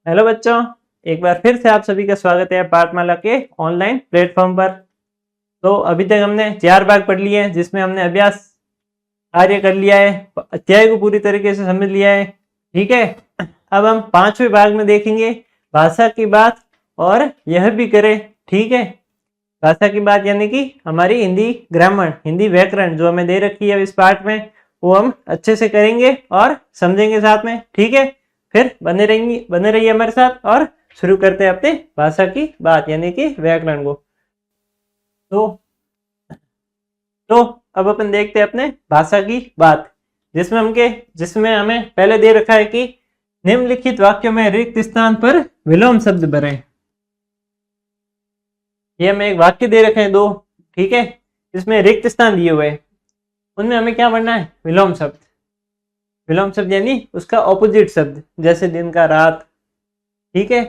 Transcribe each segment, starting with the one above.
Hello बच्चों, एक बार फिर से आप सभी का स्वागत है पाठमाला के ऑनलाइन प्लेटफॉर्म पर। तो अभी तक हमने 4 भाग पढ़ लिए हैं, जिसमें हमने अभ्यास कार्य कर लिया है, अध्याय को पूरी तरीके से समझ लिया है। ठीक है, अब हम 5वें भाग में देखेंगे भाषा की बात, और यह भी करें। ठीक है, भाषा की बात यानी कि हमारी हिंदी ग्रामर, हिंदी व्याकरण जो हमें दे रखी है इस पाठ में, वो हम अच्छे से करेंगे और समझेंगे साथ में। ठीक है, फिर बने रहिए हमारे साथ, और शुरू करते हैं अपने भाषा की बात यानी कि व्याकरण को। तो अब अपन देखते हैं अपने भाषा की बात, जिसमें हमें पहले दे रखा है कि निम्नलिखित वाक्यों में रिक्त स्थान पर विलोम शब्द भरें। ये हमें एक वाक्य दे रखे हैं 2, ठीक है, इसमें रिक्त स्थान दिए हुए हैं, उनमें हमें क्या पढ़ना है? विलोम शब्द। विलोम शब्द यानी उसका ऑपोजिट शब्द, जैसे दिन का रात। ठीक है,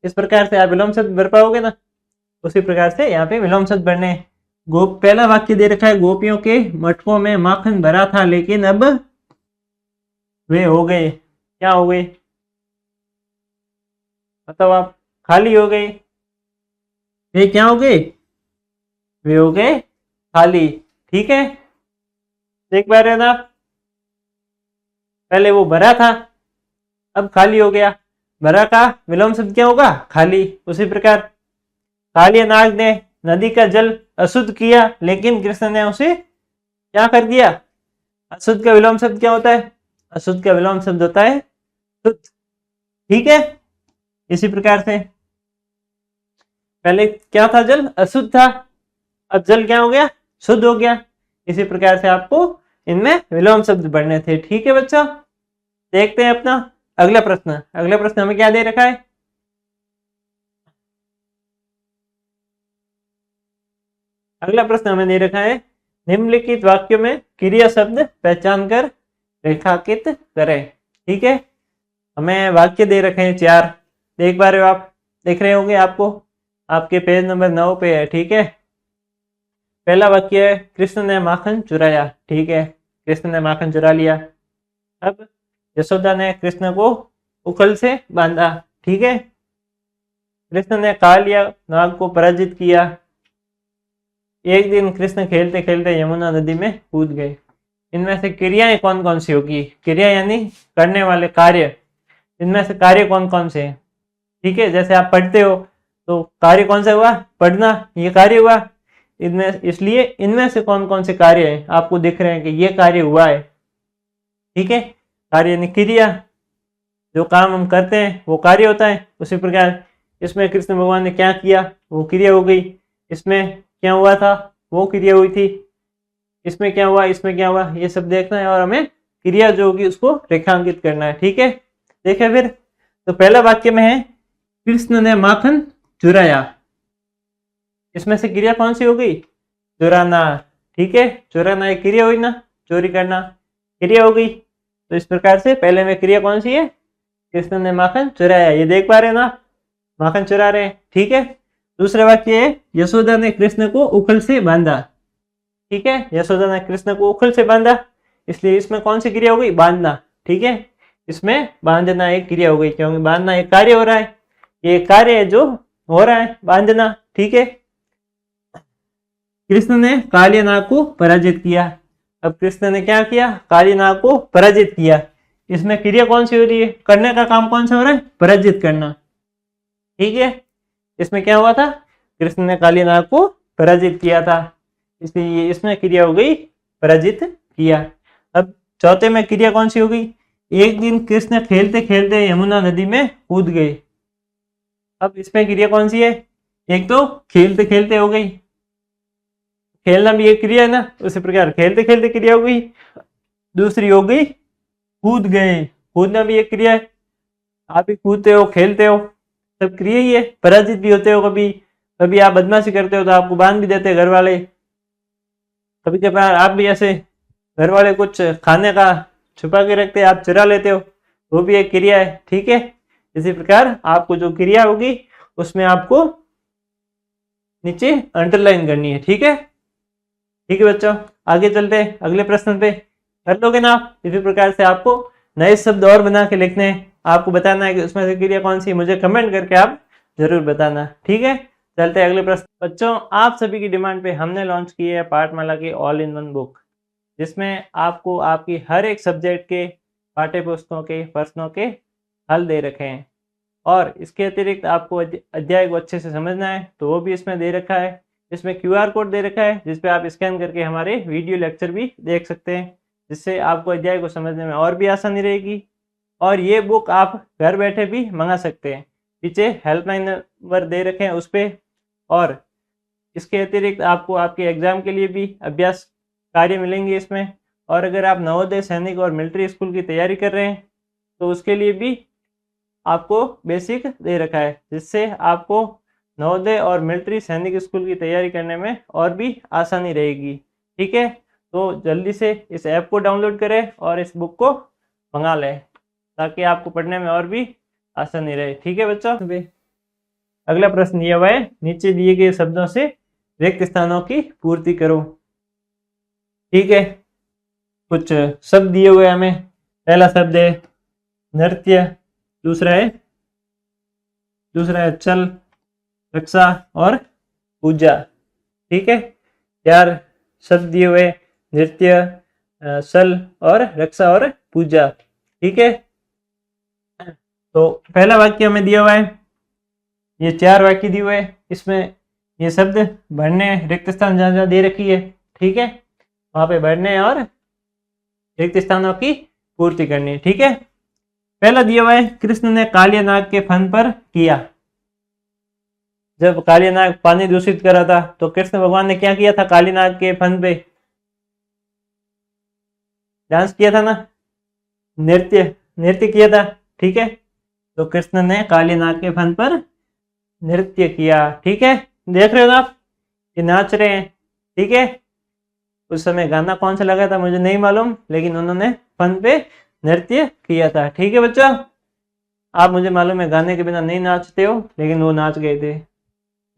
इस प्रकार से आप विलोम शब्द भर पाओगे ना, उसी प्रकार से यहाँ पे विलोम शब्द भरने। पहला वाक्य दे रखा है, गोपियों के मटकों में माखन भरा था लेकिन अब वे हो गए। क्या हो गए बताओ आप? खाली हो गए। वे क्या हो गए? वे हो गए खाली। ठीक है, देख पा रहे हो ना? पहले वो भरा था, अब खाली हो गया। भरा का विलोम शब्द क्या होगा? खाली। उसी प्रकार कालियानाग ने नदी का जल अशुद्ध किया, लेकिन कृष्ण ने उसे क्या कर दिया? अशुद्ध का विलोम शब्द क्या होता है? अशुद्ध का विलोम शब्द होता है शुद्ध। ठीक है, इसी प्रकार से पहले क्या था? जल अशुद्ध था, अब जल क्या हो गया? शुद्ध हो गया। इसी प्रकार से आपको इनमें विलोम शब्द बढ़ने थे। ठीक है बच्चों, देखते हैं अपना अगला प्रश्न। अगला प्रश्न हमें क्या दे रखा है? अगला प्रश्न हमें दे रखा है, निम्नलिखित वाक्यों में क्रिया शब्द पहचान कर रेखांकित करें। ठीक है, हमें वाक्य दे रखे हैं 4, देख पा रहे हो आप? देख रहे होंगे, आपको आपके पेज नंबर 9 पे है। ठीक है, पहला वाक्य है, कृष्ण ने माखन चुराया। ठीक है, कृष्ण ने माखन चुरा लिया। अब यशोदा ने कृष्ण को उखल से बांधा। ठीक है, कृष्ण ने कालिया नाग को पराजित किया। एक दिन कृष्ण खेलते खेलते यमुना नदी में कूद गए। इनमें से क्रियाएं कौन कौन सी होगी? क्रिया यानी करने वाले कार्य। इनमें से कार्य कौन कौन से हैं? ठीक है, जैसे आप पढ़ते हो तो कार्य कौन सा हुआ? पढ़ना, ये कार्य हुआ। इनमें इसलिए इनमें से कौन कौन से कार्य हैं आपको दिख रहे हैं कि ये कार्य हुआ है। ठीक है, कार्य यानी क्रिया, जो काम हम करते हैं वो कार्य होता है। उसी प्रकार इसमें कृष्ण भगवान ने क्या किया, वो क्रिया हो गई। इसमें क्या हुआ था, वो क्रिया हुई थी। इसमें क्या हुआ, इसमें क्या हुआ, ये सब देखना है, और हमें क्रिया जो होगी उसको रेखांकित करना है। ठीक है, देखें फिर। तो पहला वाक्य में है, कृष्ण ने माखन चुराया। इसमें से क्रिया कौन सी हो गई? चुराना। ठीक है, चुराना एक क्रिया हुई ना, चोरी करना क्रिया हो गई। तो इस प्रकार से पहले में क्रिया कौन सी है? कृष्ण ने माखन चुराया, ये देख पा रहे हैं ना, माखन चुरा रहे हैं। ठीक है, दूसरा वाक्य है, यशोदा ने कृष्ण को उखल से बांधा। ठीक है, यशोदा ने कृष्ण को उखल से बांधा, इसलिए इसमें कौन सी क्रिया हो गई? बांधना। ठीक है, इसमें बांधना एक क्रिया हो गई, क्योंकि बांधना एक कार्य हो रहा है। ये कार्य है जो हो रहा है, बांधना। ठीक है, कृष्ण ने काली नाग को पराजित किया। अब कृष्ण ने क्या किया? काली नाग को पराजित किया। इसमें क्रिया कौन सी हो रही है? करने का काम कौन सा हो रहा है? पराजित करना। ठीक है, इसमें क्या हुआ था? कृष्ण ने काली नाग को पराजित किया था, इसलिए इसमें क्रिया हो गई पराजित किया। अब चौथे में क्रिया कौन सी हो गई? एक दिन कृष्ण खेलते खेलते यमुना नदी में कूद गए। अब इसमें क्रिया कौन सी है? एक तो खेलते खेलते हो गई, खेलना भी एक क्रिया है ना, उसी प्रकार खेलते खेलते क्रिया हो गई। दूसरी हो गई कूद गए, कूदना भी एक क्रिया है। आप भी कूदते हो, खेलते हो, सब क्रिया ही है। पराजित भी होते हो, कभी कभी आप बदमाशी करते हो तो आपको बांध भी देते हैं घर वाले। कभी कभार आप भी ऐसे घर वाले कुछ खाने का छुपा के रखते हैं, आप चुरा लेते हो, वो भी एक क्रिया है। ठीक है, इसी प्रकार आपको जो क्रिया होगी उसमें आपको नीचे अंडरलाइन करनी है। ठीक है, ठीक है बच्चों, आगे चलते हैं अगले प्रश्न पे। कर लोगे ना आप? इसी प्रकार से आपको नए शब्द और बना के लिखने हैं। आपको बताना है कि उसमें से क्रिया कौन सी, मुझे कमेंट करके आप जरूर बताना। ठीक है, चलते हैं अगले प्रश्न। बच्चों, आप सभी की डिमांड पे हमने लॉन्च की है पाठमाला की ऑल इन वन बुक, जिसमें आपको आपकी हर एक सब्जेक्ट के पाठ्य पुस्तकों के प्रश्नों के हल दे रखे हैं, और इसके अतिरिक्त आपको अध्याय को अच्छे से समझना है तो वो भी इसमें दे रखा है। इसमें QR कोड दे रखा है जिस पे आप स्कैन करके हमारे वीडियो लेक्चर भी देख सकते हैं, जिससे आपको अध्याय को समझने में और भी आसानी रहेगी। और ये बुक आप घर बैठे भी मंगा सकते हैं, पीछे हेल्पलाइन नंबर दे रखे हैं उस पर। और इसके अतिरिक्त आपको आपके एग्जाम के लिए भी अभ्यास कार्य मिलेंगे इसमें। और अगर आप नवोदय, सैनिक और मिलिट्री स्कूल की तैयारी कर रहे हैं तो उसके लिए भी आपको बेसिक दे रखा है, जिससे आपको नवोदय और मिलिट्री सैनिक स्कूल की तैयारी करने में और भी आसानी रहेगी। ठीक है, तो जल्दी से इस ऐप को डाउनलोड करें और इस बुक को मंगा लें ताकि आपको पढ़ने में और भी आसानी रहे। ठीक है बच्चों, अगला प्रश्न दिया हुआ है, नीचे दिए गए शब्दों से रिक्त स्थानों की पूर्ति करो। ठीक है, कुछ शब्द दिए हुए हमें। पहला शब्द है नृत्य, दूसरा है चल, रक्षा और पूजा। ठीक है, 4 शब्द दिए हुए, नृत्य, सल और रक्षा और पूजा। ठीक है, तो पहला वाक्य हमें दिया हुआ है, ये 4 वाक्य दिए हुए हैं, इसमें ये शब्द भरने, रिक्त स्थान जहाँ जहाँ दे रखी है, ठीक है, वहां पे भरने और रिक्त स्थानों की पूर्ति करनी। ठीक है, पहला दिया हुआ है, कृष्ण ने कालिया नाग के फन पर किया। जब कालिया नाग पानी दूषित करा था तो कृष्ण भगवान ने क्या किया था? काली नाग के फन पे डांस किया था ना, नृत्य किया था। ठीक है, तो कृष्ण ने काली नाग के फन पर नृत्य किया। ठीक है, देख रहे हो ना आप, ये नाच रहे हैं। ठीक है, उस समय गाना कौन सा लगा था मुझे नहीं मालूम, लेकिन उन्होंने फन पे नृत्य किया था। ठीक है बच्चों, आप मुझे मालूम है गाने के बिना नहीं नाचते हो, लेकिन वो नाच गए थे।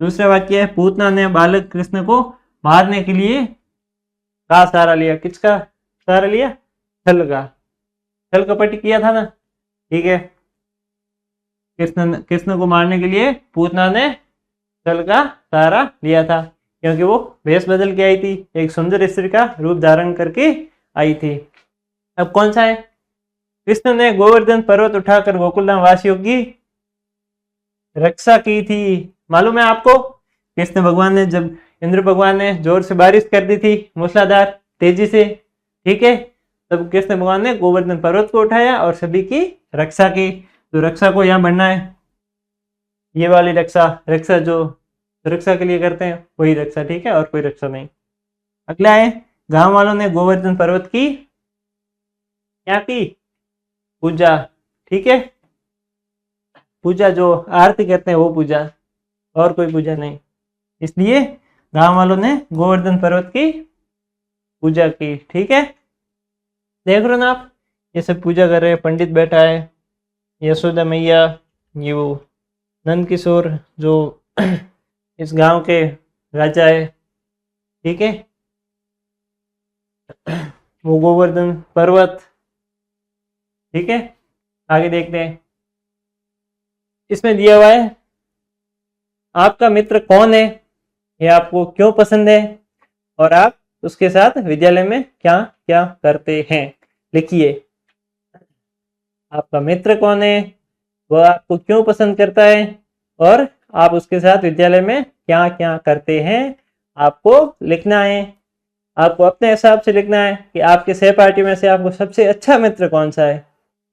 दूसरा वाक्य है, पूतना ने बालक कृष्ण को मारने के लिए का सहारा लिया। किसका सहारा लिया? छल का। छल कपट किया था ना। ठीक है, कृष्ण को मारने के लिए पूतना ने छल का सहारा लिया था, क्योंकि वो वेश बदल के आई थी, एक सुंदर स्त्री का रूप धारण करके आई थी। अब कौन सा है? कृष्ण ने गोवर्धन पर्वत उठाकर गोकुलधाम वासियों की रक्षा की थी। मालूम है आपको, कृष्ण भगवान ने जब इंद्र भगवान ने जोर से बारिश कर दी थी मूसलाधार तेजी से, ठीक है, तब कृष्ण भगवान ने गोवर्धन पर्वत को उठाया और सभी की रक्षा की। तो रक्षा को यहाँ बढ़ना है, ये वाली रक्षा जो सुरक्षा के लिए करते हैं वही रक्षा। ठीक है, और कोई रक्षा नहीं। अगला है, गांव वालों ने गोवर्धन पर्वत की क्या की? पूजा। ठीक है, पूजा जो आरती करते हैं वो पूजा, और कोई पूजा नहीं। इसलिए गांव वालों ने गोवर्धन पर्वत की पूजा की। ठीक है, देख रहे हो ना आप, ये सब पूजा कर रहे हैं। पंडित बैठा है, यशोदा मैया, ये वो नंद किशोर जो इस गांव के राजा है। ठीक है, वो गोवर्धन पर्वत। ठीक है, आगे देखते हैं। इसमें दिया हुआ है, आपका मित्र कौन है, ये आपको क्यों पसंद है, और आप उसके साथ विद्यालय में क्या क्या करते हैं। लिखिए, आपका मित्र कौन है, वह आपको क्यों पसंद करता है, और आप उसके साथ विद्यालय में क्या क्या करते हैं, आपको लिखना है। आपको अपने हिसाब से लिखना है कि आपके सहपाठी में से आपको सबसे अच्छा मित्र कौन सा है।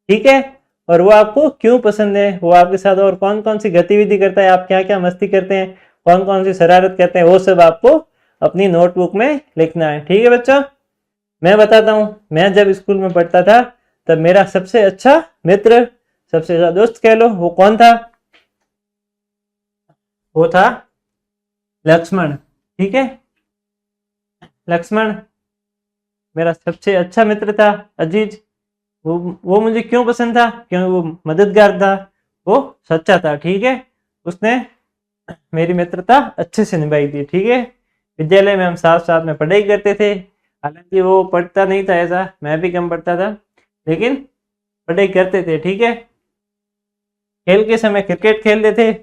ठीक है, और वो आपको क्यों पसंद है, वो आपके साथ और कौन कौन सी गतिविधि करता है, आप क्या क्या मस्ती करते हैं, कौन कौन सी शरारत करते हैं, वो सब आपको अपनी नोटबुक में लिखना है। ठीक है बच्चों, मैं बताता हूँ, मैं जब स्कूल में पढ़ता था तब मेरा सबसे अच्छा मित्र, सबसे अच्छा दोस्त कह लो, वो कौन था? वो था लक्ष्मण। ठीक है, लक्ष्मण मेरा सबसे अच्छा मित्र था, अजीज। वो मुझे क्यों पसंद था? क्योंकि वो मददगार था, वो सच्चा था। ठीक है, उसने मेरी मित्रता अच्छे से निभाई थी। ठीक है, विद्यालय में हम साथ साथ में पढ़ाई करते थे, हालांकि वो पढ़ता नहीं था, ऐसा मैं भी कम पढ़ता था, लेकिन पढ़ाई करते थे। ठीक है, खेल के समय क्रिकेट खेलते थे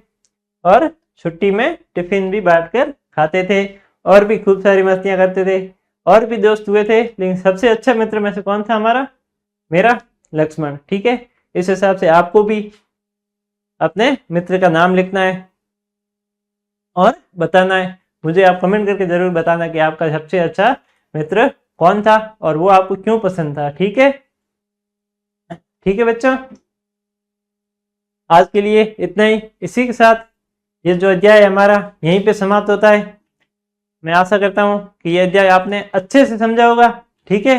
और छुट्टी में टिफिन भी बांटकर खाते थे और भी खूब सारी मस्तियां करते थे और भी दोस्त हुए थे, लेकिन सबसे अच्छा मित्र में से कौन था हमारा? मेरा लक्ष्मण। ठीक है, इस हिसाब से आपको भी अपने मित्र का नाम लिखना है और बताना है। मुझे आप कमेंट करके जरूर बताना कि आपका सबसे अच्छा मित्र कौन था और वो आपको क्यों पसंद था। ठीक है, ठीक है बच्चों, आज के लिए इतना ही। इसी के साथ ये जो अध्याय हमारा यहीं पे समाप्त होता है। मैं आशा करता हूँ कि ये अध्याय आपने अच्छे से समझा होगा। ठीक है,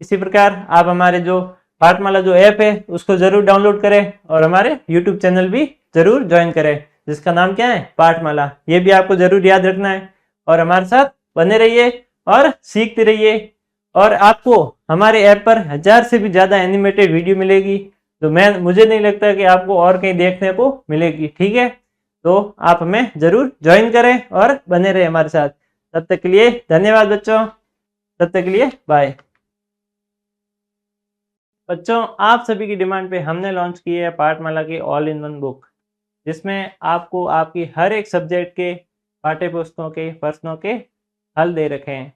इसी प्रकार आप हमारे जो पाठमाला जो ऐप है उसको जरूर डाउनलोड करें और हमारे यूट्यूब चैनल भी जरूर ज्वाइन करें, जिसका नाम क्या है? पाठमाला। ये भी आपको जरूर याद रखना है और हमारे साथ बने रहिए और सीखते रहिए। और आपको हमारे ऐप पर 1000 से भी ज़्यादा एनिमेटेड वीडियो मिलेगी, तो मुझे नहीं लगता कि आपको और कहीं देखने को मिलेगी। ठीक है, तो आप हमें जरूर ज्वाइन करें और बने रहे हमारे साथ। तब तक के लिए धन्यवाद बच्चों, तब तक के लिए बाय। बच्चों, आप सभी की डिमांड पे हमने लॉन्च की है पाठमाला की ऑल इन वन बुक, जिसमें आपको आपकी हर एक सब्जेक्ट के पाठ्य पुस्तकों के प्रश्नों के हल दे रखे हैं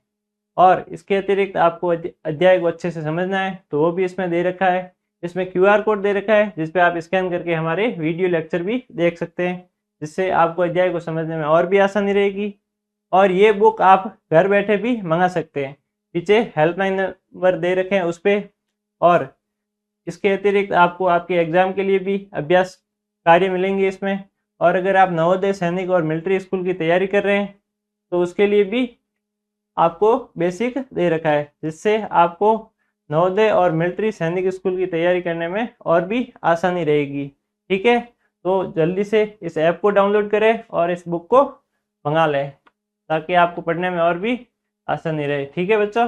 और इसके अतिरिक्त आपको अध्याय को अच्छे से समझना है तो वो भी इसमें दे रखा है। इसमें QR कोड दे रखा है जिस पे आप स्कैन करके हमारे वीडियो लेक्चर भी देख सकते हैं, जिससे आपको अध्याय को समझने में और भी आसानी रहेगी। और ये बुक आप घर बैठे भी मंगा सकते हैं, पीछे हेल्पलाइन नंबर दे रखे हैं उस पर। और इसके अतिरिक्त आपको आपके एग्जाम के लिए भी अभ्यास कार्य मिलेंगे इसमें। और अगर आप नवोदय, सैनिक और मिलिट्री स्कूल की तैयारी कर रहे हैं तो उसके लिए भी आपको बेसिक दे रखा है, जिससे आपको नवोदय और मिलिट्री सैनिक स्कूल की तैयारी करने में और भी आसानी रहेगी। ठीक है, तो जल्दी से इस ऐप को डाउनलोड करें और इस बुक को मंगा लें ताकि आपको पढ़ने में और भी आसानी रहे। ठीक है बच्चों।